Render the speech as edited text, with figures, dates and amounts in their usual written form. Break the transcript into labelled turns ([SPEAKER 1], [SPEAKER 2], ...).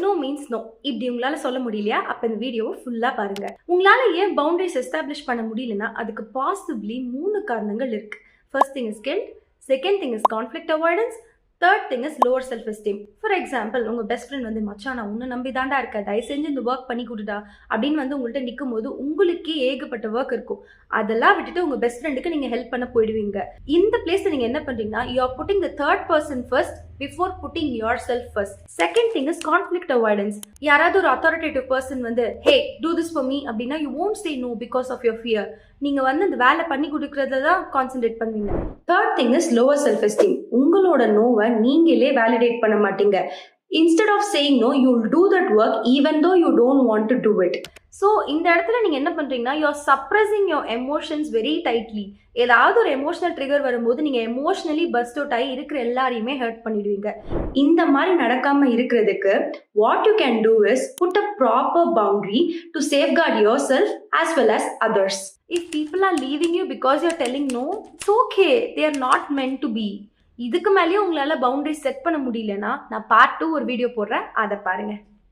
[SPEAKER 1] No means no. இப்படி உங்களால சொல்ல முடியலையா? அப்ப இந்த வீடியோவை ஃபுல்லா பாருங்க. உங்களால ஏன் பவுண்டரிஸ் எஸ்டாப்ளிஷ் பண்ண முடியலன்னா அதுக்கு பாசிபிளி 3 காரணங்கள் இருக்கு. First thing is guilt, second thing is conflict avoidance, third thing is lower self esteem. For example, உங்க பெஸ்ட் ஃப்ரெண்ட் வந்து மச்சான் நான் உன்னை நம்பி தாண்டா இருக்க, தயவு செஞ்சு இந்த ஒர்க் பண்ணி கொடுடா அப்படின்னு வந்து உங்கள்கிட்ட நிற்கும் போது உங்களுக்கே ஏகப்பட்ட ஒர்க் இருக்கும். அதெல்லாம் விட்டுட்டு உங்க பெஸ்ட் ஃப்ரெண்டுக்கு நீங்க ஹெல்ப் பண்ண போயிடுவீங்க. இந்த பிளேஸ்ல நீங்க என்ன பண்றீங்கன்னா, you are putting the third person first before pudding your self first. Second thing is conflict avoidance. யாராவது ஒரு அத்தாரிட்டேட்டிவ் பர்சன் வந்து ஹே டூ திஸ் ஃபார் மீ அப்படின்னா you won't say no because of your fear. நீங்க வந்து அந்த வேலை பண்ணி கொடுக்கறத தான் கான்சென்ட்ரேட் பண்ணுவீங்க. Third thing is lower self esteem. உங்களோட நோவை நீங்களே வேலிடேட் பண்ண மாட்டீங்க. Instead of saying no, you'll do that work even though you don't want to do it. So இந்த இடத்துல நீங்கள் என்ன பண்ணுறீங்கன்னா, you're suppressing your emotions very tightly. ஏதாவது ஒரு எமோஷனல் ட்ரிகர் வரும்போது நீங்கள் எமோஷனலி பஸ்ட் அவுட் ஆகி இருக்கிற எல்லாரையுமே ஹர்ட் பண்ணிடுவீங்க. இந்த மாதிரி நடக்காமல் இருக்கிறதுக்கு what you can do is put a proper boundary to safeguard yourself as well as others. If people are leaving you because you're telling no, it's okay. They are not meant to be. இதுக்கு மேலேயும் உங்களால் boundary set பண்ண முடியலன்னா நான் part 2 ஒரு video போடுறேன், அதை பாருங்கள்.